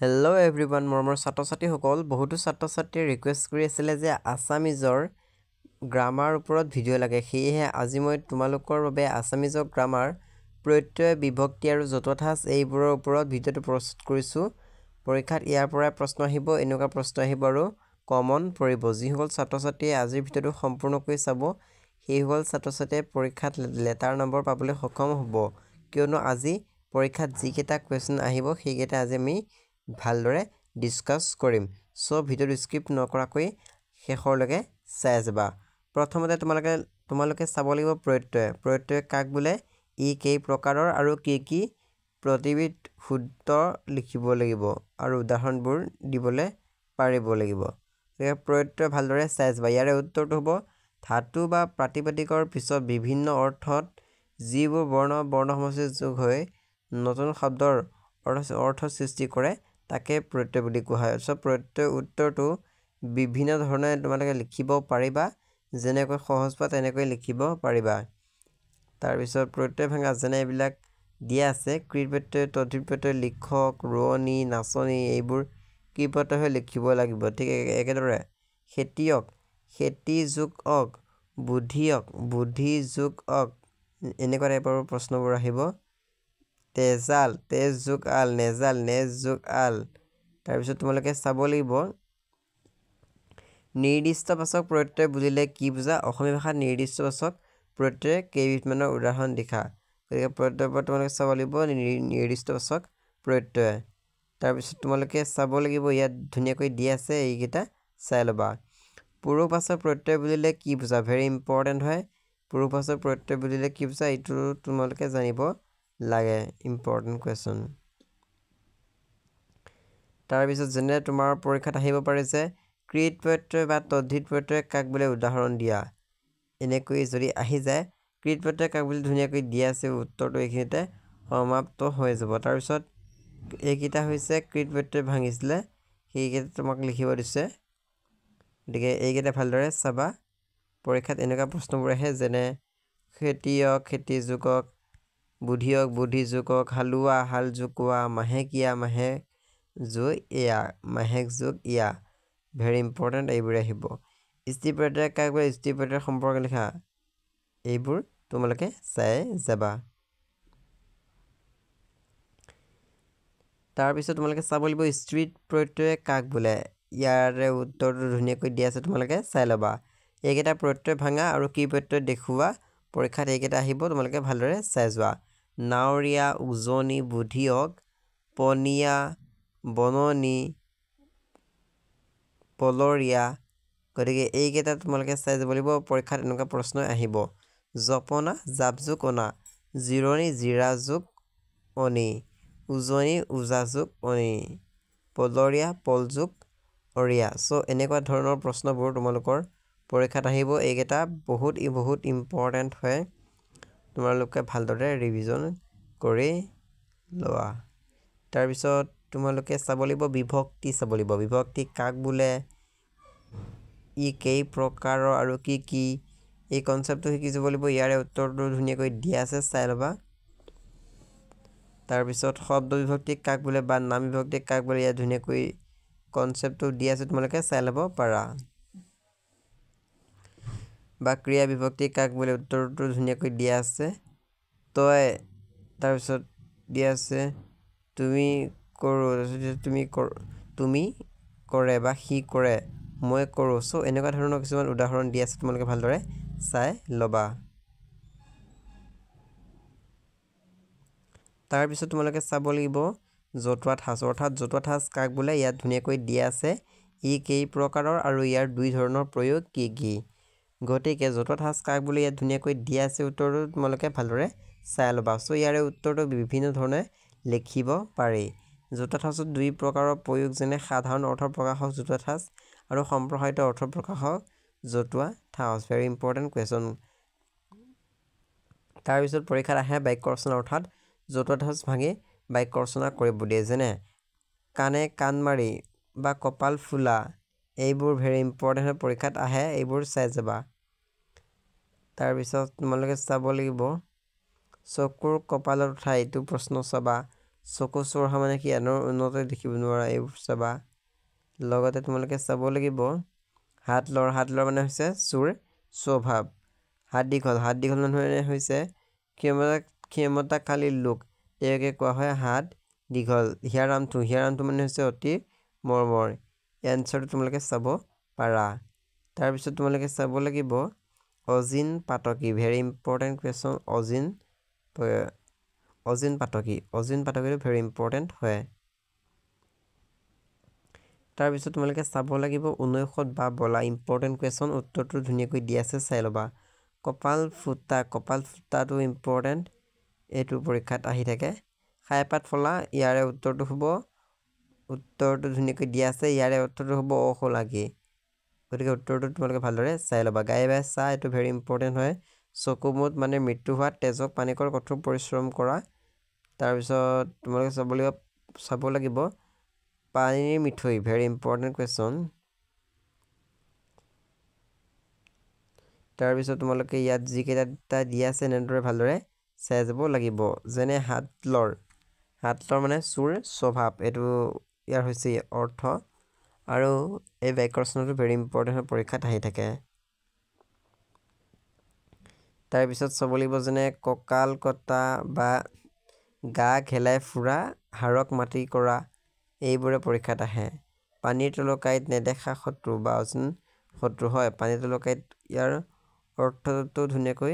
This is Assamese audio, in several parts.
হেল্ল' এভৰিৱান মৰমৰ ছাত্ৰ ছাত্ৰীসকল বহুতো ছাত্ৰ ছাত্ৰীয়ে ৰিকুৱেষ্ট কৰি আছিলে যে আছামিজৰ গ্ৰামাৰ ওপৰত ভিডিঅ' লাগে সেয়েহে আজি মই তোমালোকৰ বাবে আছামিজৰ গ্ৰামাৰ প্ৰত্যয় বিভক্তি আৰু জতুৱা ঠাঁচ এইবোৰৰ ওপৰত ভিডিঅ'টো প্ৰস্তুত কৰিছোঁ। পৰীক্ষাত ইয়াৰ পৰাই প্ৰশ্ন আহিব, এনেকুৱা প্ৰশ্ন আহিব আৰু কমন পৰিব। যিসকল ছাত্ৰ ছাত্ৰীয়ে আজিৰ ভিডিঅ'টো সম্পূৰ্ণকৈ চাব সেইসকল ছাত্ৰ ছাত্ৰীয়ে পৰীক্ষাত লেটাৰ নম্বৰ পাবলৈ সক্ষম হ'ব, কিয়নো আজি পৰীক্ষাত যিকেইটা কুৱেশ্যন আহিব সেইকেইটা আজি আমি ভালদৰে ডিছকাছ কৰিম। চ' ভিডিঅ'টো স্কিপ নকৰাকৈ শেষৰলৈকে চাই যাবা। প্ৰথমতে তোমালোকে চাব লাগিব প্ৰত্যয় কাক বোলে, ই কেই প্ৰকাৰৰ আৰু কি প্ৰতিবিধ শুদ্ধ লিখিব লাগিব আৰু উদাহৰণবোৰ দিবলৈ পাৰিব লাগিব। প্ৰত্যয় ভালদৰে চাই যাবা। ইয়াৰে উত্তৰটো হ'ব ধাতু বা প্ৰাতিপদিকৰ পিছত বিভিন্ন অৰ্থত যিবোৰ বৰ্ণ সমষ্টি যোগ হৈ নতুন শব্দৰ অৰ্থ সৃষ্টি কৰে তাকে প্ৰত্যয় বুলি কোৱা হয়। চ' প্ৰত্যয় উত্তৰটো বিভিন্ন ধৰণে তোমালোকে লিখিব পাৰিবা, যেনেকৈ সহজ পোৱা তেনেকৈ লিখিব পাৰিবা। তাৰপিছত প্ৰত্যয় ভাঙা যেনে এইবিলাক দিয়া আছে, ক্ৰিয়া প্ৰত্যয়, তদ্ধিত প্ৰত্যয়, লিখক, ৰোৱনী, নাচনী এইবোৰ ক্ৰিয়া প্ৰত্যয় হৈ লিখিব লাগিব। ঠিক একেদৰে খেতিয়ক, খেতি যোগ অক, বুদ্ধিয়ক, বুদ্ধি যোগ অক, এনেকুৱা টাইপৰ প্ৰশ্নবোৰ আহিব। তেজাল, তেজ যোগ আল, নেজাল, নেজ যোগ আল। তাৰপিছত তোমালোকে চাব লাগিব নিৰ্দিষ্টবাচক প্ৰত্যয় বুলিলে কি বুজা। অসমীয়া ভাষাত নিৰ্দিষ্টবাচক প্ৰত্যয় কেইবিধমানৰ উদাহৰণ দেখা। গতিকে প্ৰত্যয়ৰ পৰা তোমালোকে চাব লাগিব নিৰ্দিষ্টবাচক প্ৰত্যয়। তাৰপিছত তোমালোকে চাব লাগিব ইয়াত ধুনীয়াকৈ দিয়া আছে, এইকেইটা চাই ল'বা। পুৰুষবাচক প্ৰত্যয় বুলিলে কি বুজা, ভেৰি ইম্পৰ্টেণ্ট হয়। পুৰুষবাচক প্ৰত্যয় বুলিলে কি বুজা এইটো তোমালোকে জানিব লাগে, ইম্পৰ্টেণ্ট কুৱেশ্যন। তাৰপিছত যেনে তোমাৰ পৰীক্ষাত আহিব পাৰে যে কৃত প্ৰত্যয় বা তদ্ধিত প্ৰত্যয় কাক বোলে, উদাহৰণ দিয়া। এনেকৈ যদি আহি যায় কৃত প্ৰত্যয় কাক বুলি ধুনীয়াকৈ দিয়া আছে, উত্তৰটো এইখিনিতে সমাপ্ত হৈ যাব। তাৰপিছত এইকেইটা হৈছে কৃত প্ৰত্যয় ভাঙিছিলে, সেইকেইটা তোমাক লিখিব দিছে। গতিকে এইকেইটা ভালদৰে চাবা। পৰীক্ষাত এনেকুৱা প্ৰশ্নবোৰ আহে যেনে খেতিয়ক, খেতি যোগক, বুদ্ধিয়ক, বুদ্ধি যোগক, হালোৱা, হাল জোকোৱা, মাহেকীয়া, মাহেক যোগ ইয়া, মাহেক যোগ ইয়া। ভেৰি ইম্পৰ্টেণ্ট এইবোৰে আহিব। স্ত্ৰী প্ৰত্যয় কাক বোলে, স্ত্ৰী প্ৰত্যয়ৰ সম্পৰ্কে লিখা। এইবোৰ তোমালোকে চাই যাবা। তাৰপিছত তোমালোকে চাব লাগিব স্ত্ৰী প্ৰত্যয় কাক বোলে। ইয়াৰে উত্তৰটো ধুনীয়াকৈ দিয়া আছে, তোমালোকে চাই ল'বা। এইকেইটা প্ৰত্যয় ভাঙা আৰু কি প্ৰত্যয় দেখুওৱা। পৰীক্ষাত এইকেইটা আহিব, তোমালোকে ভালদৰে চাই যোৱা। নাৱৰীয়া, উজনি, বুদ্ধিয়ক, পনীয়া, বননি, পলৰীয়া। গতিকে এইকেইটা তোমালোকে চাই যাব লাগিব, পৰীক্ষাত এনেকুৱা প্ৰশ্ন আহিব। জপনা, জাপ যোগ অনা, জিৰণি, জিৰা যোগ অনি, উজনি, ওজা যোগ অনি, পলৰীয়া, পল যোগ অৰিয়া। চ' এনেকুৱা ধৰণৰ প্ৰশ্নবোৰ তোমালোকৰ পৰীক্ষাত আহিব। এইকেইটা বহুত ইম্পৰ্টেণ্ট হয়, তোমালোকে ভালদৰে ৰিভিজন কৰি লোৱা। তাৰপিছত তোমালোকে চাব লাগিব বিভক্তি চাব লাগিব। বিভক্তি কাক বোলে, ই কেই প্ৰকাৰৰ আৰু কি। এই কনচেপ্টটো শিকি যাব লাগিব। ইয়াৰে উত্তৰটো ধুনীয়াকৈ দিয়া আছে, চাই ল'বা। তাৰপিছত শব্দ বিভক্তি কাক বোলে বা নাম বিভক্তি কাক বোলে, ইয়াত ধুনীয়াকৈ কনচেপ্টটো দিয়া আছে, তোমালোকে চাই ল'ব পাৰা। বা ক্ৰিয়া বিভক্তি কাক বোলে, উত্তৰটো ধুনীয়াকৈ দিয়া আছে। তই, তাৰপিছত দিয়া আছে তুমি কৰোঁ, তুমি কৰে বা সি কৰে, মই কৰোঁ। চ' এনেকুৱা ধৰণৰ কিছুমান উদাহৰণ দিয়া আছে, তোমালোকে ভালদৰে চাই ল'বা। তাৰপিছত তোমালোকে চাব লাগিব জতুৱা ঠাঁচ, অৰ্থাৎ জতুৱা ঠাঁচ কাক বোলে। ইয়াত ধুনীয়াকৈ দিয়া আছে ই কেই প্ৰকাৰৰ আৰু ইয়াৰ দুই ধৰণৰ প্ৰয়োগ কি। গতিকে জতুৱা ঠাঁচ কাক বোলে, ইয়াত ধুনীয়াকৈ দিয়া আছে, উত্তৰটো তোমালোকে ভালদৰে চাই ল'বা। চ' ইয়াৰে উত্তৰটো বিভিন্ন ধৰণে লিখিব পাৰি। জতুৱা ঠাঁচত দুই প্ৰকাৰৰ প্ৰয়োগ, যেনে সাধাৰণ অৰ্থ প্ৰকাশক জতুৱা ঠাঁচ আৰু সম্প্ৰসাৰিত অৰ্থ প্ৰকাশক জতুৱা ঠাঁচ। Very important question. তাৰপিছত পৰীক্ষাত আহে বাক্য ৰচনা, অৰ্থাৎ জতুৱা ঠাঁচ ভাঙি বাক্য ৰচনা কৰিব দিয়ে, যেনে কাণে কাণ মাৰি বা কপাল ফুলা। এইবোৰ ভেৰি ইম্পৰ্টেণ্ট হয়, পৰীক্ষাত আহে, এইবোৰ চাই যাবা। তাৰপিছত তোমালোকে চাব লাগিব চকুৰ কপালত উঠা, এইটো প্ৰশ্ন চাবা। চকু চোৰ অহা মানে কি আনৰ উন্নতি দেখিব নোৱাৰা এইবোৰ চাবা। লগতে তোমালোকে চাব লাগিব হাত লৰ মানে হৈছে চোৰ স্বভাৱ। হাত দীঘল মানে হৈছে ক্ষমতাশালী লোক, তেওঁকে কোৱা হয় হাত দীঘল। হিয়াৰ আমঠু মানে হৈছে অতি মৰমৰ। এনচাৰটো তোমালোকে চাব পাৰা। তাৰপিছত তোমালোকে চাব লাগিব অজিন পাতকী, ভেৰি ইম্পৰ্টেণ্ট কুৱেশ্যন। অজিন পাতকীটো ভেৰি ইম্পৰ্টেণ্ট হয়। তাৰপিছত তোমালোকে চাব লাগিব 1900 বা বলা, ইম্পৰ্টেণ্ট কুৱেশ্যন। উত্তৰটো ধুনীয়াকৈ দি আছে, চাই ল'বা। কপাল ফুটাটো ইম্পৰ্টেণ্ট, এইটো পৰীক্ষাত আহি থাকে। খাইপাত ফলা, ইয়াৰে উত্তৰটো ধুনীয়াকৈ দিয়া আছে, ইয়াৰে উত্তৰটো হ'ব অশলাগী। গতিকে উত্তৰটো তোমালোকে ভালদৰে চাই ল'বা। গাই বাই চাহ, এইটো ভেৰি ইম্পৰ্টেণ্ট হয়। চকু মুদ মানে মৃত্যু হোৱা, তেজক পানীকৰ কঠোৰ পৰিশ্ৰম কৰা। তাৰপিছত তোমালোকে চাব লাগিব পানীৰ মিঠৈ, ভেৰি ইম্পৰ্টেণ্ট কুৱেশ্যন। তাৰপিছত তোমালোকে ইয়াত যিকেইটা দিয়া আছে এনেদৰে ভালদৰে চাই যাব লাগিব। যেনে হাত লৰ মানে চোৰ স্বভাৱ, এইটো ইয়াৰ হৈছে অৰ্থ। আৰু এই বাক্য ৰচনাটো ভেৰি ইম্পৰ্টেণ্ট হয়, পৰীক্ষাত আহি থাকে। তাৰপিছত চাব লাগিব যেনে কঁকাল কটা বা গা ঘেলাই ফুৰা, হাড়ক মাটি কৰা, এইবোৰে পৰীক্ষাত আহে। পানীৰ তলকাইত নেদেখা শত্ৰু বা অচিন শত্ৰু হয়। পানীৰ তলকাইত ইয়াৰ অৰ্থটো ধুনীয়াকৈ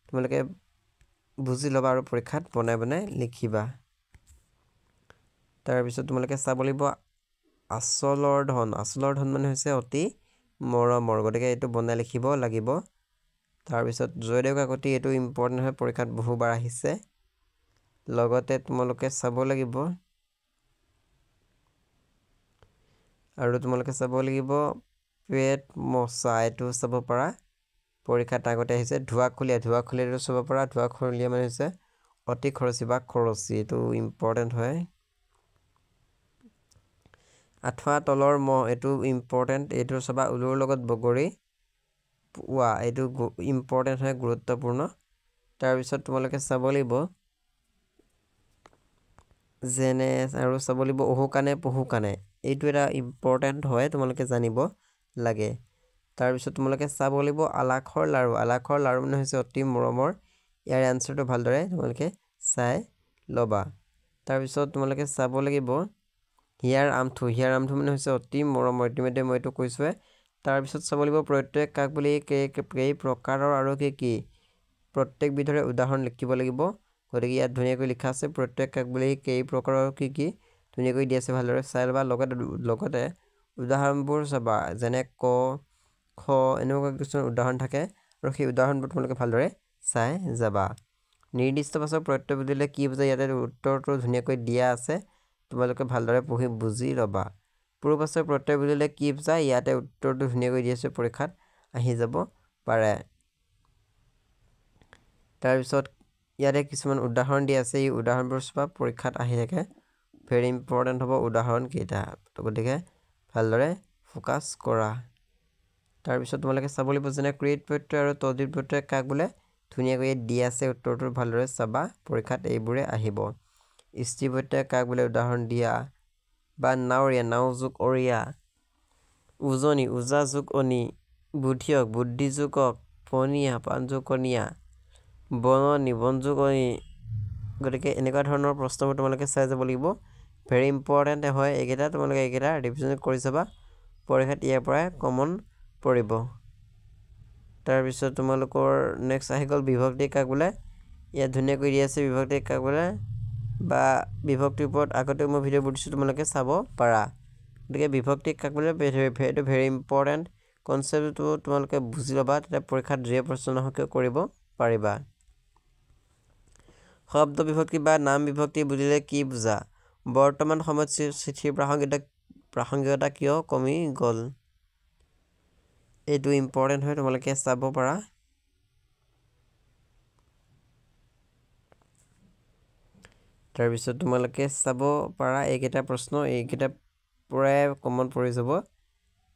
তোমালোকে বুজি ল'বা আৰু পৰীক্ষাত বনাই লিখিবা। তাৰপিছত তোমালোকে চাব লাগিব আচলৰ ধন মানে হৈছে অতি মৰমৰ, গতিকে এইটো বনাই লিখিব লাগিব। তাৰপিছত জয়দেউ কাকতি, এইটো ইম্পৰ্টেণ্ট হয়, পৰীক্ষাত বহুবাৰ আহিছে। লগতে তোমালোকে চাব লাগিব পেট মচা, এইটো চাব পাৰা, পৰীক্ষাত আগতে আহিছে। ধোঁৱাখুলীয়াটো চাব পাৰা। ধোঁৱাখুলীয়া মানে হৈছে অতি খৰচী বা খৰচী, এইটো ইম্পৰ্টেণ্ট হয়। আঁঠুৱা তলৰ মহ, এইটো ইম্পৰ্টেণ্ট, এইটো চাবা। উলুৰ লগত বগৰী পোৱা, এইটো ইম্পৰ্টেণ্ট হয়, গুৰুত্বপূৰ্ণ। তাৰপিছত তোমালোকে চাব লাগিব অহু কাণে পহু কাণে, এইটো এটা ইম্পৰ্টেণ্ট হয়, তোমালোকে জানিব লাগে। তাৰপিছত তোমালোকে চাব লাগিব আলাসৰ লাৰু মানে হৈছে অতি মৰমৰ। ইয়াৰ এনচাৰটো ভালদৰে তোমালোকে চাই ল'বা। তাৰপিছত তোমালোকে চাব লাগিব হিয়াৰ আমঠু মানে হৈছে অতি মৰমৰ, ইতিমধ্যে মই এইটো কৈছোঁৱে। তাৰপিছত চাব লাগিব প্ৰত্যেক কাক বুলি কেই প্ৰকাৰৰ আৰু কি প্ৰত্যেকবিধৰে উদাহৰণ লিখিব লাগিব। গতিকে ইয়াত ধুনীয়াকৈ লিখা আছে প্ৰত্যেক কাক বুলি কেই প্ৰকাৰৰ কি ধুনীয়াকৈ দি আছে, ভালদৰে চাই ল'বা। লগতে উদাহৰণবোৰ চাবা, যেনে ক, খ, এনেকুৱা কিছুমান উদাহৰণ থাকে আৰু সেই উদাহৰণবোৰ তোমালোকে ভালদৰে চাই যাবা। নিৰ্দিষ্ট পাছৰ প্ৰত্যয় বুলিলে কি বুজায়, ইয়াতে উত্তৰটো ধুনীয়াকৈ দিয়া আছে, তোমালোকে ভালদৰে পঢ়ি বুজি ল'বা। পূৰ্বপাছৰ প্ৰত্যয় বুলিলে কি বুজায়, ইয়াতে উত্তৰটো ধুনীয়াকৈ দি আছে, পৰীক্ষাত আহি যাব পাৰে। তাৰপিছত ইয়াতে কিছুমান উদাহৰণ দিয়া আছে, এই উদাহৰণবোৰ চাবা, পৰীক্ষাত আহি থাকে, ভেৰি ইম্পৰ্টেণ্ট হ'ব উদাহৰণকেইটা, গতিকে ভালদৰে ফ'কাছ কৰা। তাৰপিছত তোমালোকে চাব লাগিব যেনে ক্ৰিয়াত প্ৰত্যয় আৰু তদ্ধিত প্ৰত্যয় কাক বোলে, ধুনীয়াকৈ দি আছে, উত্তৰটো ভালদৰে চাবা, পৰীক্ষাত এইবোৰে আহিব। স্ত্ৰী প্ৰত্যয় কাক বোলে, উদাহৰণ দিয়া। বা নাৱৰীয়া, নাও যোগ অৰীয়া। উজনি, ওজা যোগ অনি। বুধিয়ক, বুদ্ধি যোগ অক। পনীয়া, পাণ যোগ কণীয়া। বননি, বন যোগ অনি। গতিকে এনেকুৱা ধৰণৰ প্ৰশ্নবোৰ তোমালোকে চাই যাব লাগিব, ভেৰি ইম্পৰ্টেণ্ট হয় এইকেইটা। তোমালোকে এইকেইটা ৰিভিজন কৰি চাবা, পৰীক্ষাত ইয়াৰ পৰাই কমন পৰিব। তাৰপিছত তোমালোকৰ নেক্সট আহি গ'ল বিভক্তি কাক বোলে, ইয়াত ধুনীয়াকৈ দি আছে বিভক্তি কাক বোলে বা বিভক্তিৰ ওপৰত আগতে মই ভিডিঅ'বোৰ দিছোঁ, তোমালোকে চাব পাৰা। গতিকে বিভক্তি কাক বোলে, এইটো ভেৰি ইম্পৰ্টেণ্ট কনচেপ্টটো তোমালোকে বুজি ল'বা, তেতিয়া পৰীক্ষাত যিয়ে প্ৰশ্ন নহওক কিয় কৰিব পাৰিবা। শব্দ বিভক্তি বা নাম বিভক্তি বুলিলে কি বুজা? বৰ্তমান সময়ত চিঠিৰ প্ৰাসংগিকতা কিয় কমি গ'ল? এইটো ইম্পৰ্টেণ্ট হয়, তোমালোকে চাব পাৰা। তাৰপিছত তোমালোকে চাব পাৰা এইকেইটা প্ৰশ্ন, এইকেইটাৰ পৰাই কমন পৰি যাব।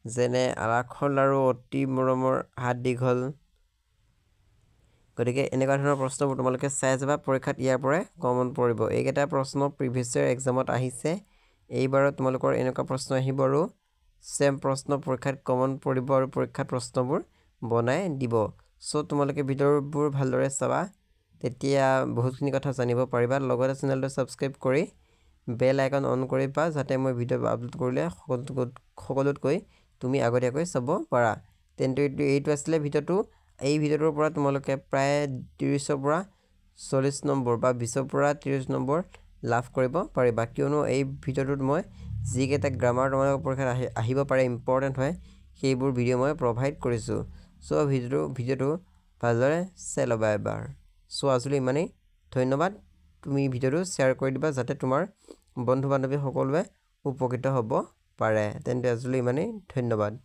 যেনে আলাসৰ লাৰু অতি মৰমৰ, হাত দীঘল, গতিকে এনেকুৱা ধৰণৰ প্ৰশ্নবোৰ তোমালোকে চাই যাবা পৰীক্ষাত ইয়াৰ পৰাই কমন পৰিব এইকেইটা প্ৰশ্ন প্ৰিভিয়াছ ইয়াৰ এক্সামত আহিছে এইবাৰত তোমালোকৰ এনেকুৱা প্ৰশ্ন আহিব আৰু সেম প্ৰশ্ন পৰীক্ষাত কমন পৰিব আৰু পৰীক্ষাত প্ৰশ্নবোৰ বনাই দিব সো তোমালোকে ভিডিঅ'বোৰ ভালদৰে চাবা তেতিয়া বহুতখিনি কথা জানিব পাৰিবা লগতে চেনেলটো সাবস্ক্ৰাইব কৰি বেল আইকন অন কৰিবা যাতে মই ভিডিঅ' আপলোড কৰিলে সকলোতকৈ তুমি আগতীয়াকৈ চাব পাৰা তেন্তে এইটো আছিল ভিডিঅ'টো এই ভিডিঅ'টোৰ পৰা তোমালোকে প্ৰায় 30 ৰ পৰা 40 নম্বৰ বা 20 ৰ পৰা 30 নম্বৰ লাভ কৰিব পাৰিবা কিয়নো এই ভিডিঅ'টোত মই যিকেইটা গ্ৰামাৰ তোমালোকৰ পৰীক্ষাত আহিব পাৰে ইম্পৰ্টেন্ট হয় সেইবোৰ ভিডিঅ' মই প্ৰভাইড কৰিছো সো ভিডিঅ'টো ভালদৰে চাই ল'বা এবাৰ সো আজিলৈ ইমানেই ধন্যবাদ তুমি ভিডিঅ'টো শ্বেয়াৰ কৰি দিবা যাতে তোমাৰ বন্ধু বান্ধৱী সকলোৱে উপকৃত হ'ব পাৰে তেন্তে আজিলৈ ইমানেই ধন্যবাদ